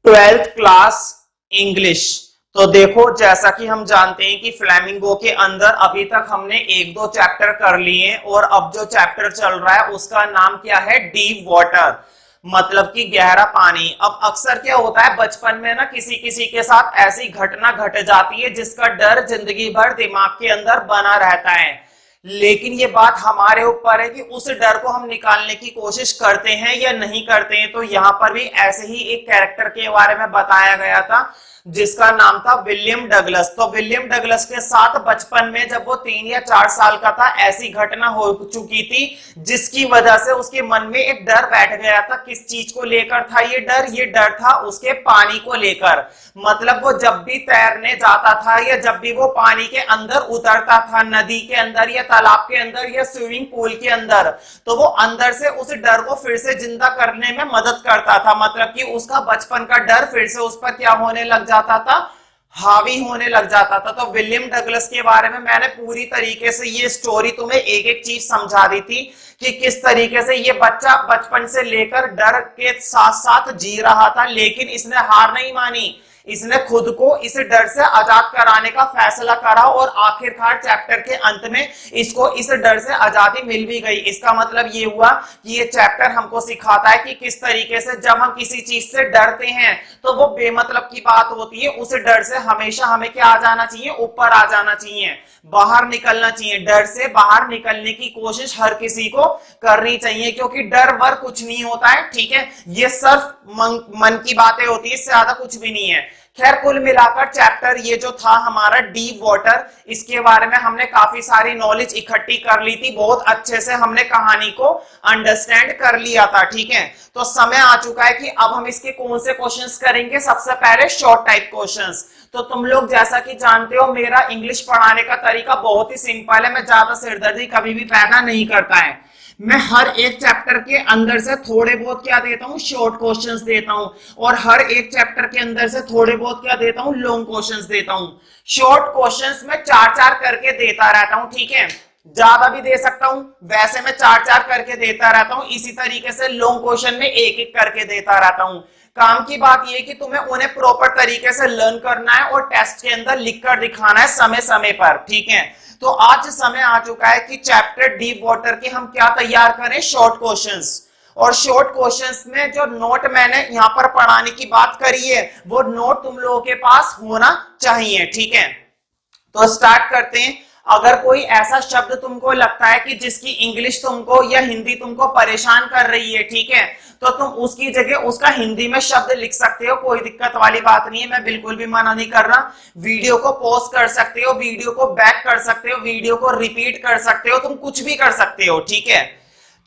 Twelfth class English. तो देखो, जैसा कि हम जानते हैं कि फ्लेमिंगो के अंदर अभी तक हमने एक दो चैप्टर कर लिए और अब जो चैप्टर चल रहा है उसका नाम क्या है, डीप वाटर, मतलब कि गहरा पानी। अब अक्सर क्या होता है बचपन में ना, किसी किसी के साथ ऐसी घटना घट जाती है जिसका डर जिंदगी भर दिमाग के अंदर बना रहता है, लेकिन ये बात हमारे ऊपर है कि उस डर को हम निकालने की कोशिश करते हैं या नहीं करते हैं। तो यहाँ पर भी ऐसे ही एक कैरेक्टर के बारे में बताया गया था जिसका नाम था विलियम डगलस। तो विलियम डगलस के साथ बचपन में जब वो 3 या 4 साल का था, ऐसी घटना हो चुकी थी जिसकी वजह से उसके मन में एक डर बैठ गया था। किस चीज को लेकर था ये डर? ये डर था उसके पानी को लेकर। मतलब वो जब भी तैरने जाता था या जब भी वो पानी के अंदर उतरता था, नदी के अंदर या तालाब के अंदर या स्विमिंग पूल के अंदर, तो वो अंदर से उस डर को फिर से जिंदा करने में मदद करता था। मतलब कि उसका बचपन का डर फिर से उस पर क्या होने लग जाता था, हावी होने लग जाता था। तो विलियम डगलस के बारे में मैंने पूरी तरीके से ये स्टोरी तुम्हें एक एक चीज समझा दी थी कि किस तरीके से ये बच्चा बचपन से लेकर डर के साथ साथ जी रहा था, लेकिन इसने हार नहीं मानी। इसने खुद को इस डर से आजाद कराने का फैसला करा और आखिरकार चैप्टर के अंत में इसको इस डर से आजादी मिल भी गई। इसका मतलब ये हुआ कि ये चैप्टर हमको सिखाता है कि किस तरीके से जब हम किसी चीज से डरते हैं तो वो बेमतलब की बात होती है। उस डर से हमेशा हमें क्या आ जाना चाहिए, ऊपर आ जाना चाहिए, बाहर निकलना चाहिए। डर से बाहर निकलने की कोशिश हर किसी को करनी चाहिए, क्योंकि डर वर कुछ नहीं होता है, ठीक है। ये सिर्फ मन की बातें होती है, इससे ज्यादा कुछ भी नहीं है। खैर, कुल मिलाकर चैप्टर ये जो था हमारा डीप वाटर, इसके बारे में हमने काफी सारी नॉलेज इकट्ठी कर ली थी। बहुत अच्छे से हमने कहानी को अंडरस्टैंड कर लिया था, ठीक है। तो समय आ चुका है कि अब हम इसके कौन से क्वेश्चंस करेंगे। सबसे पहले शॉर्ट टाइप क्वेश्चंस। तो तुम लोग जैसा कि जानते हो, मेरा इंग्लिश पढ़ाने का तरीका बहुत ही सिंपल है। मैं ज्यादा सिरदर्दी कभी भी पैदा नहीं करता है। मैं हर एक चैप्टर के अंदर से थोड़े बहुत क्या देता हूं, शॉर्ट क्वेश्चंस देता हूं, और हर एक चैप्टर के अंदर से थोड़े बहुत क्या देता हूं, लॉन्ग क्वेश्चंस देता हूं। शॉर्ट क्वेश्चंस में 4-4 करके देता रहता हूं, ठीक है। ज्यादा भी दे सकता हूं, वैसे मैं 4-4 करके देता रहता हूं। इसी तरीके से लॉन्ग क्वेश्चन में एक एक करके देता रहता हूं। काम की बात यह कि तुम्हें उन्हें प्रॉपर तरीके से लर्न करना है और टेस्ट के अंदर लिखकर दिखाना है समय समय पर, ठीक है। तो आज समय आ चुका है कि चैप्टर डीप वाटर के हम क्या तैयार करें, शॉर्ट क्वेश्चंस। और शॉर्ट क्वेश्चंस में जो नोट मैंने यहां पर पढ़ाने की बात करी है, वो नोट तुम लोगों के पास होना चाहिए, ठीक है। तो स्टार्ट करते हैं। अगर कोई ऐसा शब्द तुमको लगता है कि जिसकी इंग्लिश तुमको या हिंदी तुमको परेशान कर रही है, ठीक है, तो तुम उसकी जगह उसका हिंदी में शब्द लिख सकते हो, कोई दिक्कत वाली बात नहीं है। मैं बिल्कुल भी मना नहीं कर रहा। वीडियो को पॉज कर सकते हो, वीडियो को बैक कर सकते हो, वीडियो को रिपीट कर सकते हो, तुम कुछ भी कर सकते हो, ठीक है।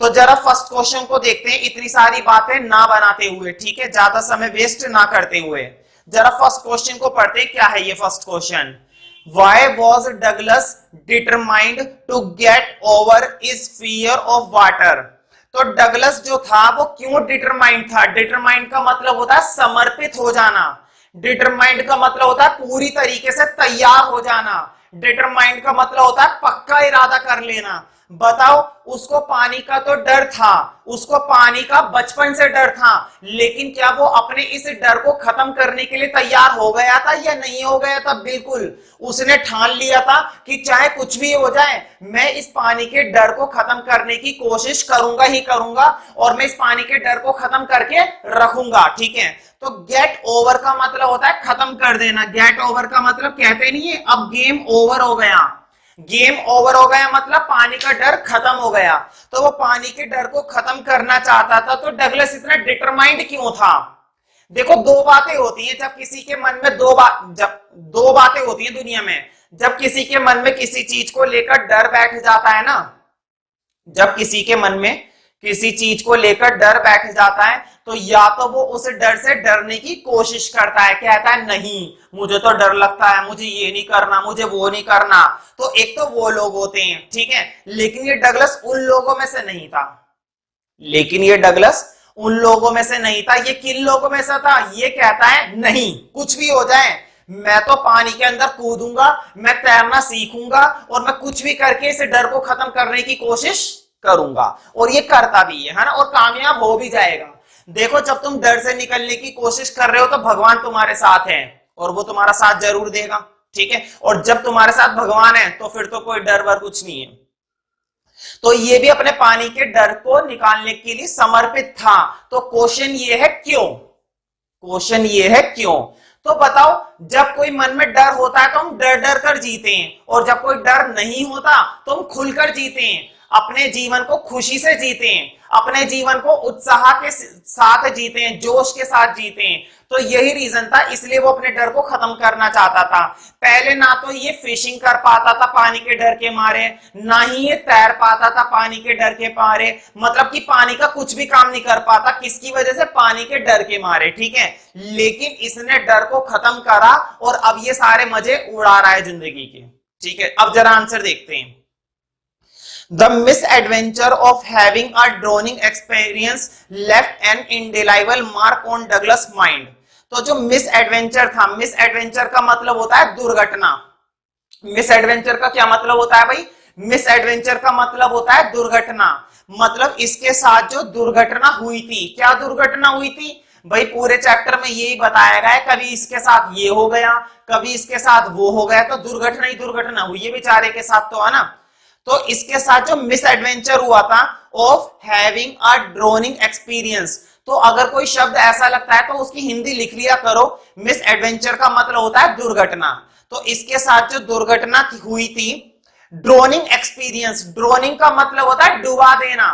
तो जरा फर्स्ट क्वेश्चन को देखते हैं, इतनी सारी बातें ना बनाते हुए, ठीक है, ज्यादा समय वेस्ट ना करते हुए। जरा फर्स्ट क्वेश्चन को पढ़ते हैं। क्या है ये first question? Why was Douglas determined to get over his fear of water? तो डगलस जो था वो क्यों डिटरमाइंड था? डिटरमाइंड का मतलब होता है समर्पित हो जाना। डिटरमाइंड का मतलब होता है पूरी तरीके से तैयार हो जाना। डिटरमाइंड का मतलब होता है पक्का इरादा कर लेना। बताओ, उसको पानी का तो डर था, उसको पानी का बचपन से डर था, लेकिन क्या वो अपने इस डर को खत्म करने के लिए तैयार हो गया था या नहीं हो गया था? बिल्कुल। उसने ठान लिया था कि चाहे कुछ भी हो जाए, मैं इस पानी के डर को खत्म करने की कोशिश करूंगा ही करूंगा, और मैं इस पानी के डर को खत्म करके रखूंगा, ठीक है। तो गेट ओवर का मतलब होता है खत्म कर देना। गेट ओवर का मतलब कहते नहीं है अब गेम ओवर हो गया। गेम ओवर हो गया मतलब पानी का डर खत्म हो गया। तो वो पानी के डर को खत्म करना चाहता था। तो डगलस इतना डिटरमाइंड क्यों था? देखो, दो बातें होती हैं जब किसी के मन में जब दो बातें होती हैं दुनिया में। जब किसी के मन में किसी चीज को लेकर डर बैठ जाता है ना, जब किसी के मन में किसी चीज को लेकर डर बैठ जाता है, तो या तो वो उस डर से डरने की कोशिश करता है, कहता है नहीं मुझे तो डर लगता है, मुझे ये नहीं करना, मुझे वो नहीं करना। तो एक तो वो लोग होते हैं, ठीक है। लेकिन ये डगलस उन लोगों में से नहीं था। लेकिन ये डगलस उन लोगों में से नहीं था। ये किन लोगों में से था? ये कहता है नहीं, कुछ भी हो जाए मैं तो पानी के अंदर कूदूंगा, मैं तैरना सीखूंगा, और मैं कुछ भी करके इस डर को खत्म करने की कोशिश करूंगा। और ये करता भी है ना, और कामयाब हो भी जाएगा। देखो जब तुम डर से निकलने की कोशिश कर रहे हो तो भगवान तुम्हारे साथ है और वो तुम्हारा साथ जरूर देगा, ठीक है। और जब तुम्हारे साथ भगवान है तो फिर तो कोई डर वर कुछ नहीं है। तो ये भी अपने पानी के डर को निकालने के लिए समर्पित था। तो क्वेश्चन ये है क्यों, क्वेश्चन ये है क्यों। तो बताओ, जब कोई मन में डर होता है तो हम डर डर कर जीते हैं, और जब कोई डर नहीं होता तो हम खुलकर जीते हैं, अपने जीवन को खुशी से जीते हैं, अपने जीवन को उत्साह के साथ जीते हैं, जोश के साथ जीते हैं। तो यही रीजन था, इसलिए वो अपने डर को खत्म करना चाहता था। पहले ना तो ये फिशिंग कर पाता था पानी के डर के मारे, ना ही ये तैर पाता था पानी के डर के मारे, मतलब कि पानी का कुछ भी काम नहीं कर पाता, किसकी वजह से, पानी के डर के मारे, ठीक है। लेकिन इसने डर को खत्म करा और अब ये सारे मजे उड़ा रहा है जिंदगी के, ठीक है। अब जरा आंसर देखते हैं। The misadventure of having a drowning experience left an indelible mark on Douglas' mind. तो जो मिस एडवेंचर था, मिस एडवेंचर का मतलब होता है दुर्घटना। मिस एडवेंचर का क्या मतलब होता है भाई, मिस एडवेंचर का मतलब होता है दुर्घटना। मतलब इसके साथ जो दुर्घटना हुई थी, क्या दुर्घटना हुई थी भाई, पूरे चैप्टर में यही बताया गया है, कभी इसके साथ ये हो गया, कभी इसके साथ वो हो गया, तो दुर्घटना ही दुर्घटना हुई है बेचारे के साथ, तो है ना। तो इसके साथ जो मिस एडवेंचर हुआ था of having a droning experience, तो अगर कोई शब्द ऐसा लगता है तो उसकी हिंदी लिख लिया करो। मिस एडवेंचर का मतलब होता है दुर्घटना, तो इसके साथ जो दुर्घटना हुई थी, ड्रोनिंग एक्सपीरियंस, ड्रोनिंग का मतलब होता है डुबा देना,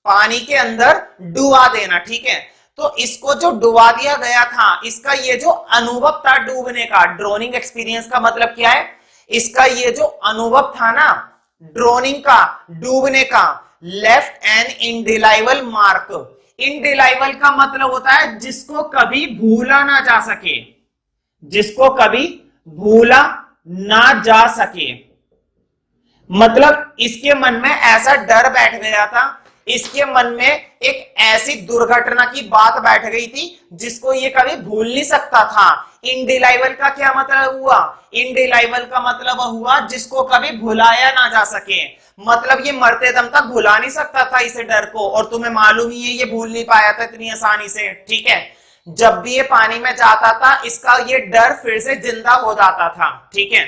पानी के अंदर डुबा देना, ठीक है। तो इसको जो डुबा दिया गया था, इसका ये जो अनुभव था डूबने का, ड्रोनिंग एक्सपीरियंस का मतलब क्या है, इसका ये जो अनुभव था ना ड्रोनिंग का, डूबने का, लेफ्ट एन इंडिलाइबल मार्क। इंडिलाइबल का मतलब होता है जिसको कभी भूला ना जा सके, जिसको कभी भूला ना जा सके। मतलब इसके मन में ऐसा डर बैठ गया था, इसके मन में एक ऐसी दुर्घटना की बात बैठ गई थी जिसको ये कभी भूल नहीं सकता था। इंडिलाइबल का क्या मतलब हुआ, इंडिलाइबल का मतलब हुआ जिसको कभी भुलाया ना जा सके, मतलब ये मरते दम तक भुला नहीं सकता था इस डर को, और तुम्हें मालूम ही है ये भूल नहीं पाया था इतनी आसानी से, ठीक है। जब भी ये पानी में जाता था इसका ये डर फिर से जिंदा हो जाता था, ठीक है।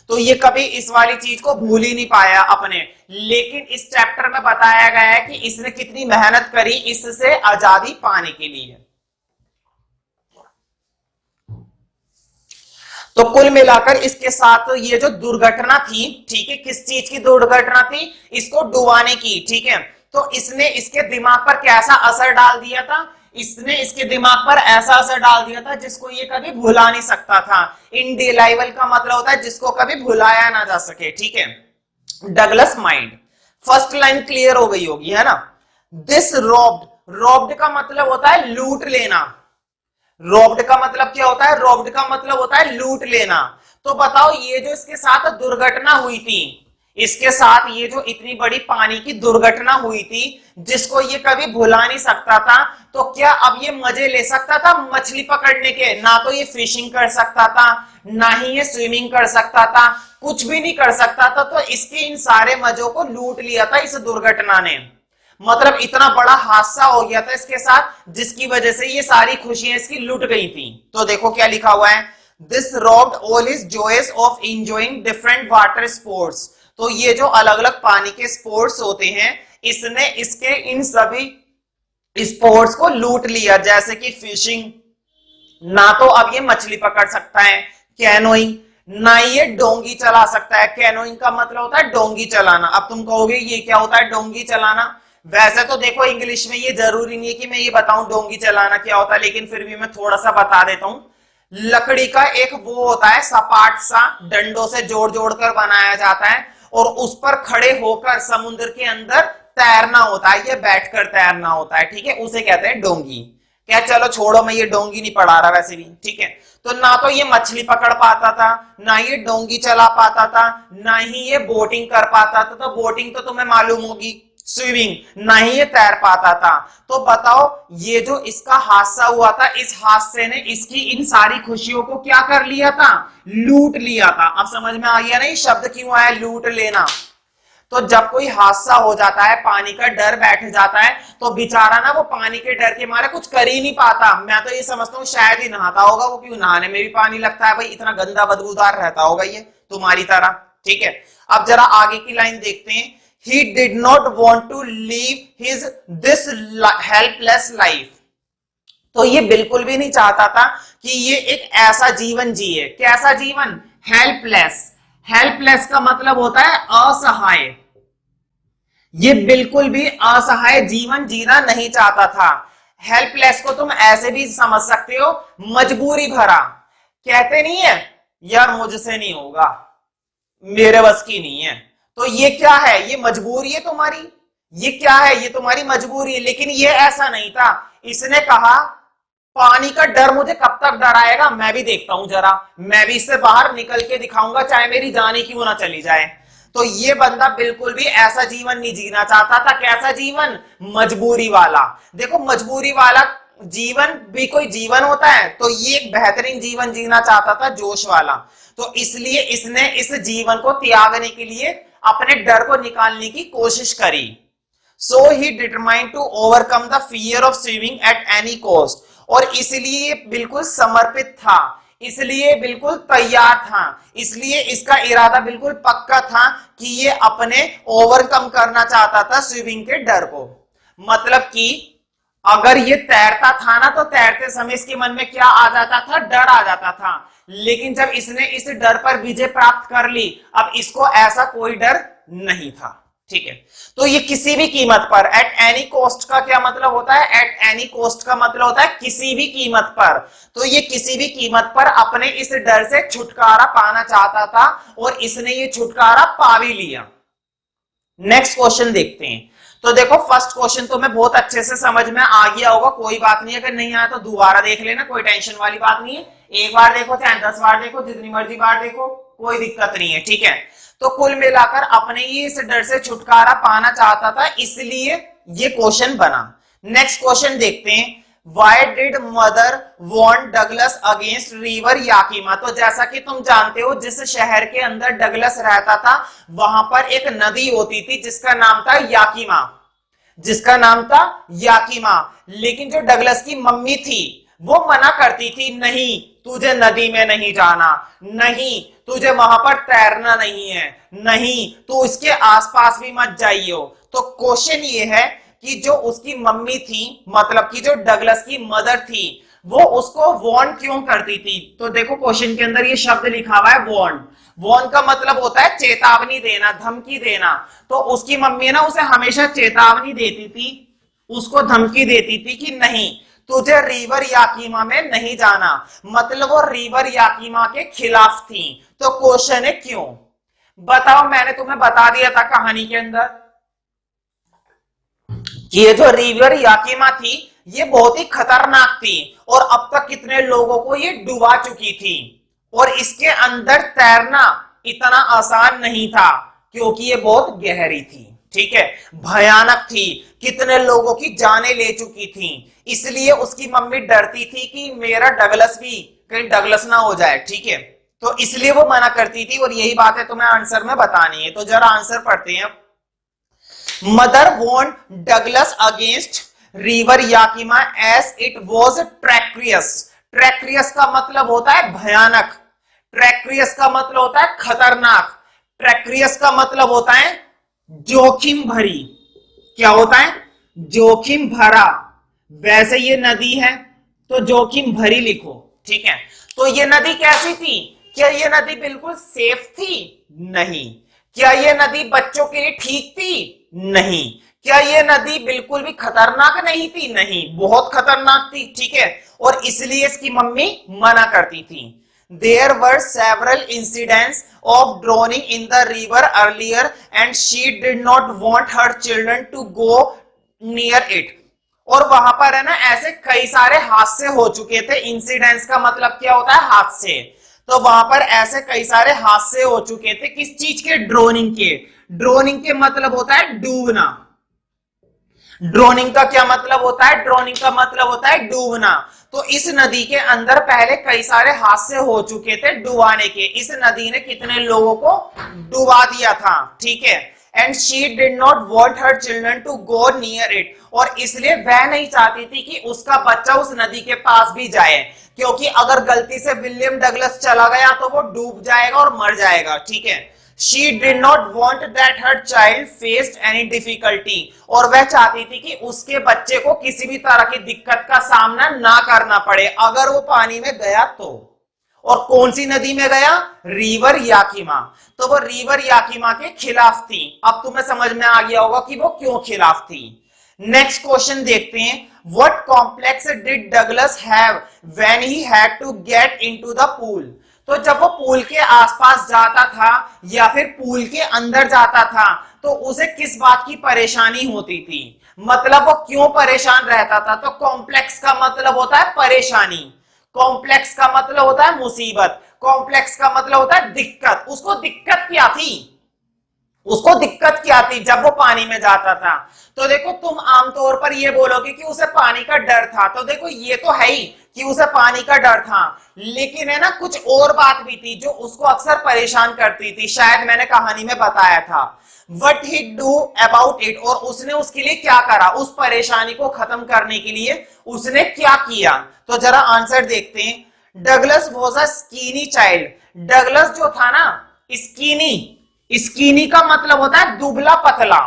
तो ये कभी इस वाली चीज को भूल ही नहीं पाया अपने। लेकिन इस चैप्टर में बताया गया है कि इसने कितनी मेहनत करी इससे आजादी पाने के लिए। तो कुल मिलाकर इसके साथ ये जो दुर्घटना थी, ठीक है, किस चीज की दुर्घटना थी, इसको डुबाने की, ठीक है। तो इसने इसके दिमाग पर कैसा असर डाल दिया था, इसने इसके दिमाग पर ऐसा असर डाल दिया था जिसको ये कभी भुला नहीं सकता था। इंडिलाइबल का मतलब होता है जिसको कभी भुलाया ना जा सके, ठीक है। Douglas mind, first line clear हो गई होगी, है ना। दिस रॉब्ड, रॉब्ड का मतलब होता है लूट लेना। रॉब्ड का मतलब क्या होता है, रॉब्ड का मतलब होता है लूट लेना। तो बताओ ये जो इसके साथ दुर्घटना हुई थी, इसके साथ ये जो इतनी बड़ी पानी की दुर्घटना हुई थी जिसको ये कभी भुला नहीं सकता था, तो क्या अब ये मजे ले सकता था मछली पकड़ने के, ना तो ये फिशिंग कर सकता था, ना ही ये स्विमिंग कर सकता था, कुछ भी नहीं कर सकता था। तो इसके इन सारे मजों को लूट लिया था इस दुर्घटना ने, मतलब इतना बड़ा हादसा हो गया था इसके साथ जिसकी वजह से ये सारी खुशियां इसकी लुट गई थी। तो देखो क्या लिखा हुआ है, this robbed all his joys of enjoying different water sports. तो ये जो अलग अलग पानी के स्पोर्ट्स होते हैं, इसने इसके इन सभी स्पोर्ट्स को लूट लिया, जैसे कि फिशिंग, ना तो अब ये मछली पकड़ सकता है, कैनोइंग, ना ये डोंगी चला सकता है। कैनोइंग का मतलब होता है डोंगी चलाना। अब तुम कहोगे ये क्या होता है डोंगी चलाना, वैसे तो देखो इंग्लिश में ये जरूरी नहीं है कि मैं ये बताऊं डोंगी चलाना क्या होता है, लेकिन फिर भी मैं थोड़ा सा बता देता हूं। लकड़ी का एक वो होता है सपाट सा, डंडों से जोड़ जोड़ कर बनाया जाता है, और उस पर खड़े होकर समुद्र के अंदर तैरना होता है, ये बैठकर तैरना होता है, ठीक है, उसे कहते हैं डोंगी। क्या, चलो छोड़ो, मैं ये डोंगी नहीं पढ़ा रहा वैसे भी, ठीक है। तो ना तो ये मछली पकड़ पाता था, ना ये डोंगी चला पाता था, ना ही ये बोटिंग कर पाता था। तो बोटिंग तो तुम्हें मालूम होगी, स्विमिंग, ना ही ये तैर पाता था। तो बताओ ये जो इसका हादसा हुआ था, इस हादसे ने इसकी इन सारी खुशियों को क्या कर लिया था, लूट लिया था। अब समझ में आ गया ना ये शब्द क्यों आया, लूट लेना। तो जब कोई हादसा हो जाता है, पानी का डर बैठ जाता है, तो बेचारा ना वो पानी के डर के मारे कुछ कर ही नहीं पाता। मैं तो ये समझता हूँ शायद ही नहाता होगा वो, क्यों नहाने में भी पानी लगता है भाई, इतना गंदा बदबूदार रहता होगा ये तुम्हारी तरह। ठीक है, अब जरा आगे की लाइन देखते हैं। He did not want to leave his this helpless life। तो ये बिल्कुल भी नहीं चाहता था कि ये एक ऐसा जीवन जिए। कैसा जीवन? हेल्पलेस। हेल्पलेस का मतलब होता है असहाय। ये बिल्कुल भी असहाय जीवन जीना नहीं चाहता था। हेल्पलेस को तुम ऐसे भी समझ सकते हो, मजबूरी भरा। कहते नहीं है यार मुझसे नहीं होगा, मेरे बस की नहीं है, तो ये क्या है? ये मजबूरी है तुम्हारी। ये क्या है? ये तुम्हारी मजबूरी है। लेकिन ये ऐसा नहीं था। इसने कहा पानी का डर मुझे कब तक डराएगा, मैं भी देखता हूं जरा, मैं भी इससे बाहर निकल के दिखाऊंगा, चाहे मेरी जान ही क्यों ना चली जाए। तो ये बंदा बिल्कुल भी ऐसा जीवन नहीं जीना चाहता था। कैसा जीवन? मजबूरी वाला। देखो मजबूरी वाला जीवन भी कोई जीवन होता है, तो ये एक बेहतरीन जीवन जीना चाहता था, जोश वाला। तो इसलिए इसने इस जीवन को त्यागने के लिए अपने डर को निकालने की कोशिश करी। So he determined to overcome the fear of swimming at any cost. और इसलिए बिल्कुल समर्पित था, इसलिए बिल्कुल तैयार था, इसलिए इसका इरादा बिल्कुल पक्का था कि ये अपने ओवरकम करना चाहता था स्विमिंग के डर को। मतलब कि अगर ये तैरता था ना, तो तैरते समय इसके मन में क्या आ जाता था? डर आ जाता था। लेकिन जब इसने इस डर पर विजय प्राप्त कर ली, अब इसको ऐसा कोई डर नहीं था। ठीक है, तो ये किसी भी कीमत पर, एट एनी कॉस्ट का क्या मतलब होता है? एट एनी कॉस्ट का मतलब होता है किसी भी कीमत पर। तो ये किसी भी कीमत पर अपने इस डर से छुटकारा पाना चाहता था, और इसने ये छुटकारा पा भी लिया। नेक्स्ट क्वेश्चन देखते हैं। तो देखो फर्स्ट क्वेश्चन तो मैं बहुत अच्छे से समझ में आ गया होगा, कोई बात नहीं, अगर नहीं आया तो दोबारा देख लेना, कोई टेंशन वाली बात नहीं है। एक बार देखो चाहे 10 बार देखो, जितनी मर्जी बार देखो, कोई दिक्कत नहीं है। ठीक है, तो कुल मिलाकर अपने ही इस डर से छुटकारा पाना चाहता था, इसलिए ये क्वेश्चन बना। नेक्स्ट क्वेश्चन देखते हैं। Why did mother warn Douglas against river Yakima? तो जैसा कि तुम जानते हो, जिस शहर के अंदर डगलस रहता था, वहां पर एक नदी होती थी जिसका नाम था याकीमा, जिसका नाम था याकीमा। लेकिन जो डगलस की मम्मी थी वो मना करती थी, नहीं तुझे नदी में नहीं जाना, नहीं तुझे वहां पर तैरना नहीं है, नहीं तू इसके आसपास भी मत जाइयो। तो क्वेश्चन ये है कि जो उसकी मम्मी थी, मतलब कि जो डगलस की मदर थी, वो उसको वॉर्न क्यों करती थी? तो देखो क्वेश्चन के अंदर ये शब्द लिखा हुआ है वॉर्न। वॉर्न का मतलब होता है चेतावनी देना, धमकी देना। तो उसकी मम्मी ना उसे हमेशा चेतावनी देती थी, उसको धमकी देती थी कि नहीं तुझे रिवर याकीमा में नहीं जाना। मतलब वो रिवर याकीमा के खिलाफ थी। तो क्वेश्चन है क्यों? बताओ, मैंने तुम्हें बता दिया था कहानी के अंदर कि ये जो रिवर याकीमा थी ये बहुत ही खतरनाक थी, और अब तक कितने लोगों को ये डुबा चुकी थी, और इसके अंदर तैरना इतना आसान नहीं था क्योंकि ये बहुत गहरी थी। ठीक है, भयानक थी, कितने लोगों की जानें ले चुकी थी। इसलिए उसकी मम्मी डरती थी कि मेरा डगलस भी कहीं डगलस ना हो जाए। ठीक है, तो इसलिए वो मना करती थी, और यही बात है तुम्हें आंसर में बतानी है। तो जरा आंसर पढ़ते हैं। Mother warned Douglas against river Yakima as it was treacherous. Treacherous का मतलब होता है भयानक, ट्रैक्रियस का मतलब होता है खतरनाक, ट्रैक्रियस का मतलब होता है जोखिम भरी। क्या होता है? जोखिम भरा। वैसे ये नदी है तो जोखिम भरी लिखो। ठीक है, तो ये नदी कैसी थी? क्या ये नदी बिल्कुल सेफ थी? नहीं। क्या ये नदी बच्चों के लिए ठीक थी? नहीं। क्या ये नदी बिल्कुल भी खतरनाक नहीं थी? नहीं, बहुत खतरनाक थी। ठीक है, और इसलिए इसकी मम्मी मना करती थी। There were several incidents of drowning in the river earlier and she did not want her children to go near it। और वहां पर है ना ऐसे कई सारे हादसे हो चुके थे। इंसिडेंट्स का मतलब क्या होता है? हादसे। तो वहां पर ऐसे कई सारे हादसे हो चुके थे। किस चीज के? ड्रोनिंग के। ड्रोनिंग के मतलब होता है डूबना। ड्रोनिंग का क्या मतलब होता है? ड्रोनिंग का मतलब होता है डूबना। तो इस नदी के अंदर पहले कई सारे हादसे हो चुके थे डुबाने के। इस नदी ने कितने लोगों को डुबा दिया था। ठीक है, and she did not want her children to go near it, और इसलिए वह नहीं चाहती थी कि उसका बच्चा उस नदी के पास भी जाए, क्योंकि अगर गलती से विलियम डगलस चला गया तो वो डूब जाएगा और मर जाएगा, ठीक है। She did not want that her child faced any difficulty, और वह चाहती थी कि उसके बच्चे को किसी भी तरह की दिक्कत का सामना ना करना पड़े अगर वो पानी में गया तो। और कौन सी नदी में गया? River Yakima. तो वो रिवर याकिमा के खिलाफ थी। अब तुम्हें समझ में आ गया होगा कि वो क्यों खिलाफ थी। नेक्स्ट क्वेश्चन देखते हैं, what complex did Douglas have when he had to get into the pool. तो जब वो पूल के आसपास जाता था या फिर पूल के अंदर जाता था तो उसे किस बात की परेशानी होती थी, मतलब वो क्यों परेशान रहता था। तो कॉम्प्लेक्स का मतलब होता है परेशानी, कॉम्प्लेक्स का मतलब होता है मुसीबत, कॉम्प्लेक्स का मतलब होता है दिक्कत। उसको दिक्कत क्या थी, उसको दिक्कत क्या थी जब वो पानी में जाता था। तो देखो तुम आमतौर पर ये बोलोगे कि उसे पानी का डर था, तो देखो ये तो है ही कि उसे पानी का डर था, लेकिन है ना कुछ और बात भी थी जो उसको अक्सर परेशान करती थी, शायद मैंने कहानी में बताया था। What he do about it, और उसने उसके लिए क्या करा, उस परेशानी को खत्म करने के लिए उसने क्या किया। तो जरा आंसर देखते हैं। Douglas was a skinny child. Douglas जो था ना स्कीनी, स्कीनी का मतलब होता है दुबला पतला।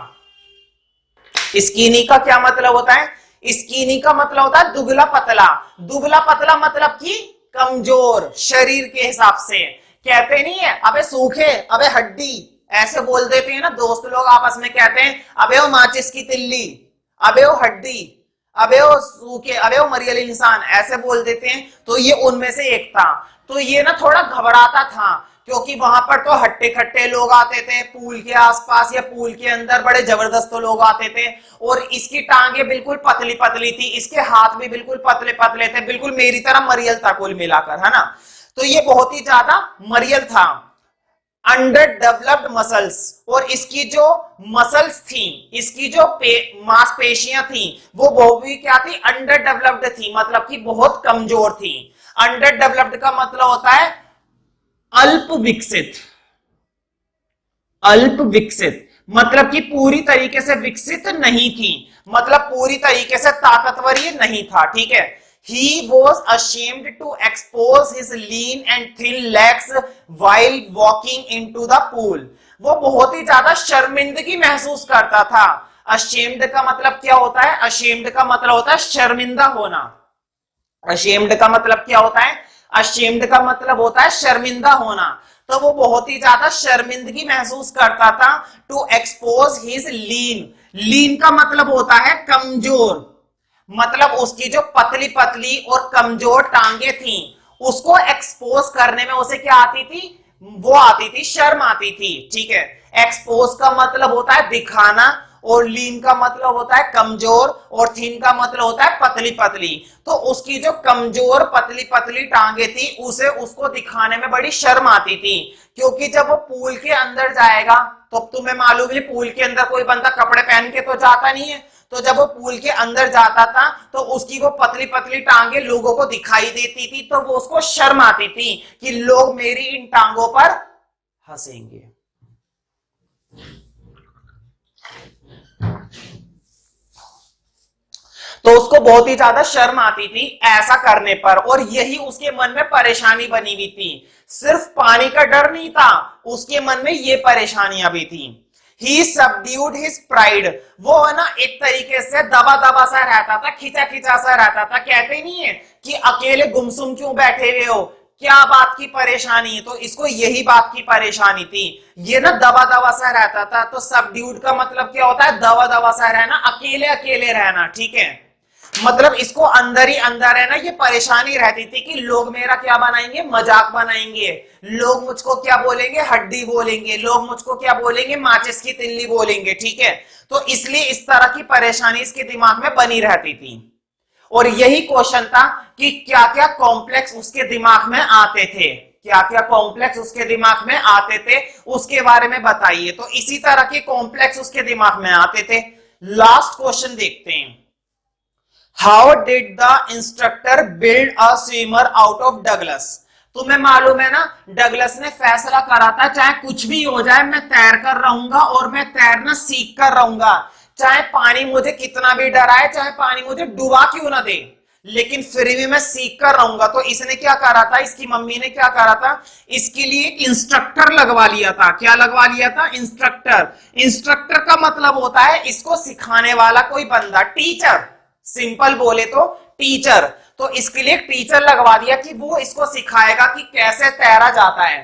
स्कीनी का क्या मतलब होता है? स्कीनी का मतलब होता है दुबला पतला। दुबला पतला मतलब कि कमजोर शरीर के हिसाब से। कहते नहीं है अबे सूखे, अबे हड्डी, ऐसे बोल देते हैं ना दोस्त लोग आपस में, कहते हैं अबे वो माचिस की तिल्ली, अबे वो हड्डी, अबे वो सूखे, अबे वो मरियल इंसान, ऐसे बोल देते हैं। तो ये उनमें से एक था। तो ये ना थोड़ा घबराता था क्योंकि वहां पर तो हट्टे खट्टे लोग आते थे पूल के आसपास या पूल के अंदर, बड़े जबरदस्त लोग आते थे। और इसकी टांगे बिल्कुल पतली पतली थी, इसके हाथ भी बिल्कुल पतले पतले थे, बिल्कुल मेरी तरह मरियल था कुल मिलाकर, है ना। तो ये बहुत ही ज्यादा मरियल था। अंडर डेवलप्ड मसल्स, और इसकी जो मसल्स थी, इसकी जो मांसपेशियां थी वो भी क्या थी, अंडर डेवलप्ड थी, मतलब कि बहुत कमजोर थी। अंडर डेवलप्ड का मतलब होता है अल्प विकसित। अल्प विकसित मतलब कि पूरी तरीके से विकसित नहीं थी, मतलब पूरी तरीके से ताकतवर ये नहीं था, ठीक है। He was ashamed to expose his lean and thin legs while walking into the pool. वो बहुत ही ज्यादा शर्मिंदगी महसूस करता था। ashamed का मतलब क्या होता है? ashamed का मतलब होता है शर्मिंदा होना। ashamed का मतलब क्या होता है? ashamed का मतलब होता है शर्मिंदा होना। तो वो बहुत ही ज्यादा शर्मिंदगी महसूस करता था। टू एक्सपोज हिज लीन, लीन का मतलब होता है कमजोर, मतलब उसकी जो पतली पतली और कमजोर टांगे थी उसको एक्सपोज करने में उसे क्या आती थी, वो आती थी शर्म आती थी, ठीक है। एक्सपोज का मतलब होता है दिखाना, और लीन का मतलब होता है कमजोर, और थिन का मतलब होता है पतली पतली। तो उसकी जो कमजोर पतली पतली टांगे थी उसे उसको दिखाने में बड़ी शर्म आती थी, क्योंकि जब वो पूल के अंदर जाएगा तो तुम्हें मालूम है पूल के अंदर कोई बंदा कपड़े पहन के तो जाता नहीं है। तो जब वो पूल के अंदर जाता था तो उसकी वो पतली पतली टांगे लोगों को दिखाई देती थी, तो वो उसको शर्म आती थी कि लोग मेरी इन टांगों पर हंसेंगे। तो उसको बहुत ही ज्यादा शर्म आती थी ऐसा करने पर, और यही उसके मन में परेशानी बनी हुई थी। सिर्फ पानी का डर नहीं था, उसके मन में ये परेशानियां भी थी। He subdued his pride, वो है ना एक तरीके से दबा दबा सा रहता था, खिंचा खिंचा सा रहता था। कहते नहीं है कि अकेले गुमसुम क्यों बैठे हुए हो, क्या बात की परेशानी है, तो इसको यही बात की परेशानी थी। ये ना दबा दबा सा रहता था। तो सबड्यूड का मतलब क्या होता है, दबा दबा सा रहना, अकेले अकेले रहना, ठीक है। मतलब इसको अंदर ही अंदर है ना ये परेशानी रहती थी कि लोग मेरा क्या बनाएंगे, मजाक बनाएंगे, लोग मुझको क्या बोलेंगे, हड्डी बोलेंगे, लोग मुझको क्या बोलेंगे, माचिस की तिल्ली बोलेंगे, ठीक है। तो इसलिए इस तरह की परेशानी इसके दिमाग में बनी रहती थी। और यही क्वेश्चन था कि क्या क्या कॉम्प्लेक्स उसके दिमाग में आते थे, क्या क्या कॉम्प्लेक्स उसके दिमाग में आते थे उसके बारे में बताइए। तो इसी तरह के कॉम्प्लेक्स उसके दिमाग में आते थे। लास्ट क्वेश्चन देखते हैं। How did the instructor build a swimmer out of Douglas? तुम्हें मालूम है ना, डगलस ने फैसला करा था चाहे कुछ भी हो जाए मैं तैर कर रहूंगा और मैं तैरना सीख कर रहूंगा, चाहे पानी मुझे कितना भी डराए, चाहे पानी मुझे डुबा क्यों ना दे, लेकिन फिर भी मैं सीख कर रहूंगा। तो इसने क्या करा था, इसकी मम्मी ने क्या करा था, इसके लिए एक इंस्ट्रक्टर लगवा लिया था। क्या लगवा लिया था, इंस्ट्रक्टर। इंस्ट्रक्टर का मतलब होता है इसको सिखाने वाला कोई बंदा, टीचर, सिंपल बोले तो टीचर। तो इसके लिए टीचर लगवा दिया कि वो इसको सिखाएगा कि कैसे तैरा जाता है,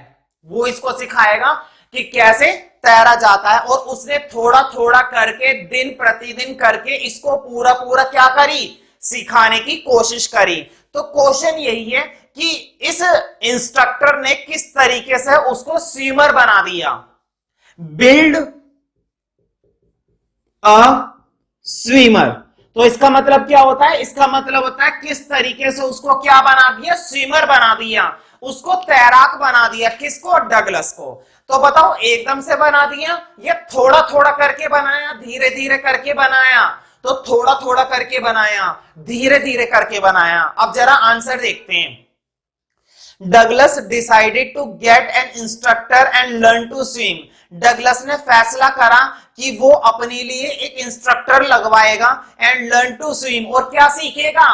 वो इसको सिखाएगा कि कैसे तैरा जाता है। और उसने थोड़ा थोड़ा करके दिन प्रतिदिन करके इसको पूरा पूरा क्या करी, सिखाने की कोशिश करी। तो क्वेश्चन यही है कि इस इंस्ट्रक्टर ने किस तरीके से उसको स्विमर बना दिया। बिल्ड अ स्विमर, तो इसका मतलब क्या होता है, इसका मतलब होता है किस तरीके से उसको क्या बना दिया, स्विमर बना दिया, उसको तैराक बना दिया। किसको, डगलस को। तो बताओ एकदम से बना दिया या थोड़ा थोड़ा करके बनाया, धीरे धीरे करके बनाया। तो थोड़ा थोड़ा करके बनाया, धीरे धीरे करके बनाया। अब जरा आंसर देखते हैं। Douglas decided to get an instructor and learn to swim. Douglas ने फैसला करा कि वो अपने लिए एक इंस्ट्रक्टर लगवाएगा एंड लर्न टू स्विम, और क्या सीखेगा,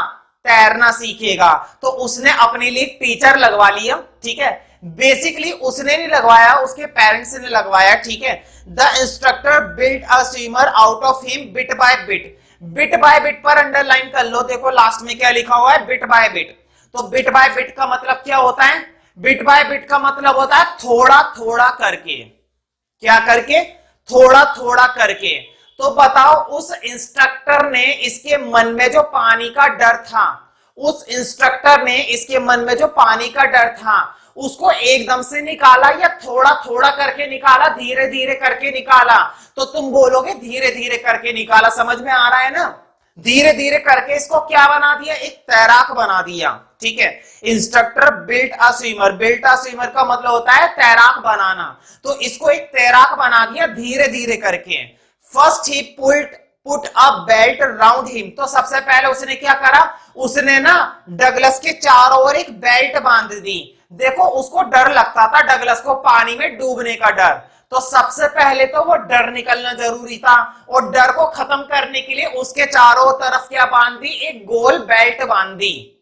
तैरना सीखेगा। तो उसने अपने लिए टीचर लगवा लिया, ठीक है। बेसिकली उसने नहीं लगवाया, उसके पेरेंट्स ने लगवाया, ठीक है। The instructor built a swimmer out of him bit by bit. Bit by bit पर अंडरलाइन कर लो, देखो लास्ट में क्या लिखा हुआ है, बिट बाय बिट। तो बिट बाय बिट का मतलब क्या होता है, बिट बाय बिट का मतलब होता है थोड़ा थोड़ा करके। क्या करके, थोड़ा थोड़ा करके। तो बताओ उस इंस्ट्रक्टर ने इसके मन में जो पानी का डर था, उस इंस्ट्रक्टर ने इसके मन में जो पानी का डर था उसको एकदम से निकाला या थोड़ा थोड़ा करके निकाला, धीरे धीरे करके निकाला। तो तुम बोलोगे धीरे धीरे करके निकाला, समझ में आ रहा है ना। धीरे धीरे करके इसको क्या बना दिया, एक तैराक बना दिया, ठीक है। Instructor built a swimmer, built a swimmer का मतलब होता है तैराक बनाना। तो इसको एक तैराक बना दिया धीरे धीरे करके। First he put a belt round him. तो सबसे पहले उसने क्या करा, उसने ना डगलस के चारों ओर एक बेल्ट बांध दी। देखो उसको डर लगता था, डगलस को पानी में डूबने का डर। तो सबसे पहले तो वो डर निकलना जरूरी था, और डर को खत्म करने के लिए उसके चारों तरफ क्या बांध दी, एक गोल बेल्ट बांध दी।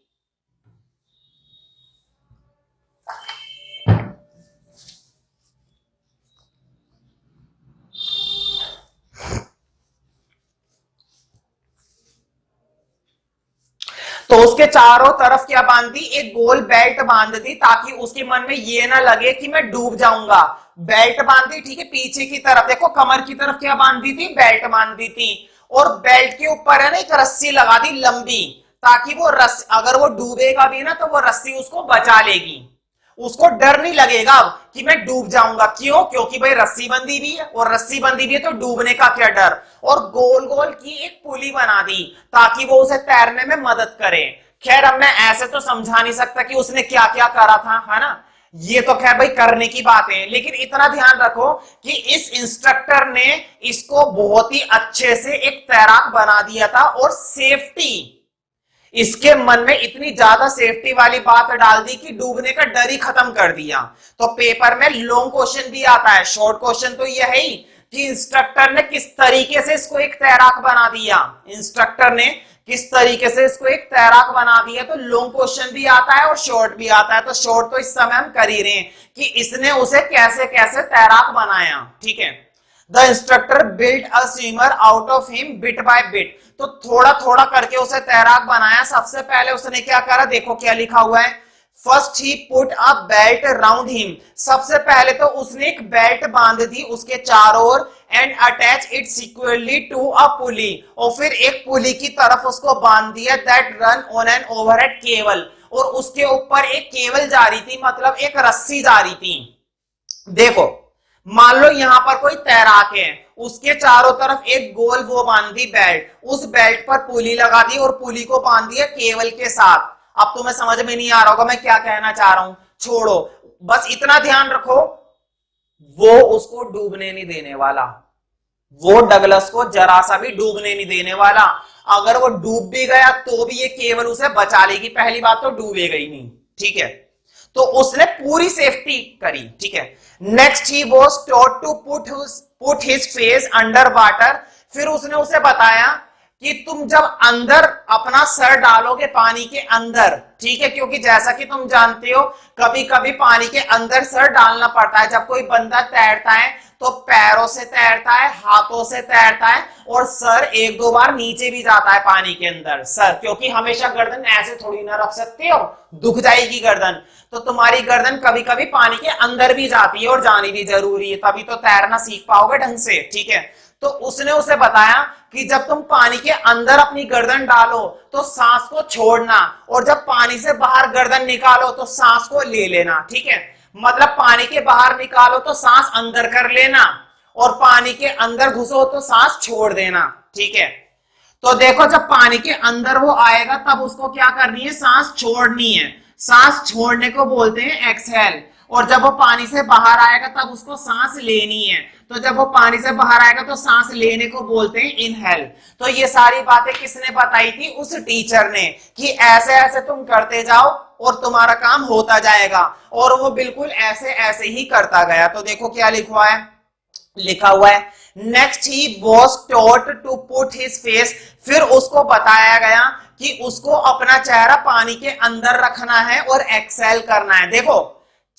तो उसके चारों तरफ क्या बांध दी, एक गोल बेल्ट बांध दी, ताकि उसके मन में ये ना लगे कि मैं डूब जाऊंगा। बेल्ट बांध दी, ठीक है। पीछे की तरफ देखो, कमर की तरफ क्या बांध दी थी, बेल्ट बांध दी थी। और बेल्ट के ऊपर है ना एक रस्सी लगा दी लंबी, ताकि वो रस्सी, अगर वो डूबेगा भी ना तो वो रस्सी उसको बचा लेगी। उसको डर नहीं लगेगा अब कि मैं डूब जाऊंगा। क्यों, क्योंकि भाई रस्सी बंधी भी है, और रस्सी बंधी भी है तो डूबने का क्या डर। और गोल गोल की एक पुली बना दी ताकि वो उसे तैरने में मदद करे। खैर अब मैं ऐसे तो समझा नहीं सकता कि उसने क्या क्या करा था, है ना। ये तो खैर भाई करने की बात है, लेकिन इतना ध्यान रखो कि इस इंस्ट्रक्टर ने इसको बहुत ही अच्छे से एक तैराक बना दिया था। और सेफ्टी, इसके मन में इतनी ज्यादा सेफ्टी वाली बात डाल दी कि डूबने का डर ही खत्म कर दिया। तो पेपर में लॉन्ग क्वेश्चन भी आता है, शॉर्ट क्वेश्चन तो यह है ही कि इंस्ट्रक्टर ने किस तरीके से इसको एक तैराक बना दिया। इंस्ट्रक्टर ने किस तरीके से इसको एक तैराक बना दिया। तो लॉन्ग क्वेश्चन भी आता है और शॉर्ट भी आता है। तो शॉर्ट तो इस समय हम कर ही रहे हैं कि इसने उसे कैसे कैसे तैराक बनाया, ठीक है। The instructor built a swimmer out of him bit by bit. तो थोड़ा थोड़ा करके उसे तैराक बनाया। सबसे पहले उसने क्या करा, देखो क्या लिखा हुआ है, first he put a belt round him. सबसे पहले तो उसने एक बेल्ट बांध दी उसके चारों ओर, and attach it securely to a pulley. और फिर एक पुली की तरफ उसको बांध दिया, that run on an overhead cable. और उसके ऊपर एक केबल जा रही थी, मतलब एक रस्सी जा रही थी। देखो मान लो यहां पर कोई तैराक है, उसके चारों तरफ एक गोल वो बांध दी बेल्ट, उस बेल्ट पर पुली लगा दी और पुली को बांध दिया केबल के साथ। अब तुम्हें समझ में नहीं आ रहा होगा मैं क्या कहना चाह रहा हूं, छोड़ो, बस इतना ध्यान रखो, वो उसको डूबने नहीं देने वाला। वो डगलस को जरा सा भी डूबने नहीं देने वाला। अगर वो डूब भी गया तो भी ये केवल उसे बचा लेगी। पहली बात तो डूबेगा ही नहीं, ठीक है। तो उसने पूरी सेफ्टी करी, ठीक है। Next he was taught to put his face under water. फिर उसने उसे बताया कि तुम जब अंदर अपना सर डालोगे पानी के अंदर, ठीक है, क्योंकि जैसा कि तुम जानते हो कभी कभी पानी के अंदर सर डालना पड़ता है। जब कोई बंदा तैरता है तो पैरों से तैरता है, हाथों से तैरता है, और सर एक दो बार नीचे भी जाता है पानी के अंदर सर, क्योंकि हमेशा गर्दन ऐसे थोड़ी ना रख सकते हो, दुख जाएगी गर्दन। तो तुम्हारी गर्दन कभी कभी पानी के अंदर भी जाती है और जानी भी जरूरी है, तभी तो तैरना सीख पाओगे ढंग से, ठीक है। तो उसने उसे बताया कि जब तुम पानी के अंदर अपनी गर्दन डालो तो सांस को छोड़ना, और जब पानी से बाहर गर्दन निकालो तो सांस को ले लेना, ठीक है। मतलब पानी के बाहर निकालो तो सांस अंदर कर लेना, और पानी के अंदर घुसो तो सांस छोड़ देना, ठीक है। तो देखो जब पानी के अंदर वो आएगा तब उसको क्या करनी है, सांस छोड़नी है। सांस छोड़ने को बोलते हैं एक्सहेल, और जब वो पानी से बाहर आएगा तब उसको सांस लेनी है। तो जब वो पानी से बाहर आएगा तो सांस लेने को बोलते हैं इनहेल। तो ये सारी बातें किसने बताई थी, उस टीचर ने, कि ऐसे ऐसे तुम करते जाओ और तुम्हारा काम होता जाएगा। और वो बिल्कुल ऐसे ऐसे ही करता गया। तो देखो क्या लिखा हुआ है, next he was taught to put his face. फिर उसको बताया गया कि उसको अपना चेहरा पानी के अंदर रखना है और एक्सेल करना है। देखो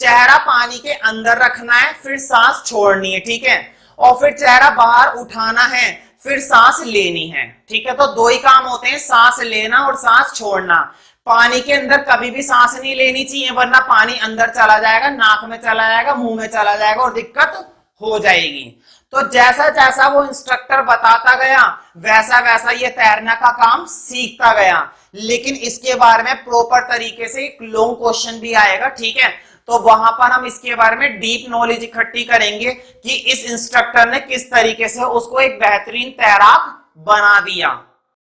चेहरा पानी के अंदर रखना है, फिर सांस छोड़नी है, ठीक है, और फिर चेहरा बाहर उठाना है, फिर सांस लेनी है, ठीक है। तो दो ही काम होते हैं, सांस लेना और सांस छोड़ना। पानी के अंदर कभी भी सांस नहीं लेनी चाहिए, वरना पानी अंदर चला जाएगा, नाक में चला जाएगा, मुंह में चला जाएगा और दिक्कत हो जाएगी। तो जैसा जैसा वो इंस्ट्रक्टर बताता गया वैसा वैसा ये तैरने का काम सीखता गया। लेकिन इसके बारे में प्रॉपर तरीके से एक लॉन्ग क्वेश्चन भी आएगा, ठीक है। तो वहां पर हम इसके बारे में डीप नॉलेज इकट्ठी करेंगे कि इस इंस्ट्रक्टर ने किस तरीके से उसको एक बेहतरीन तैराक बना दिया।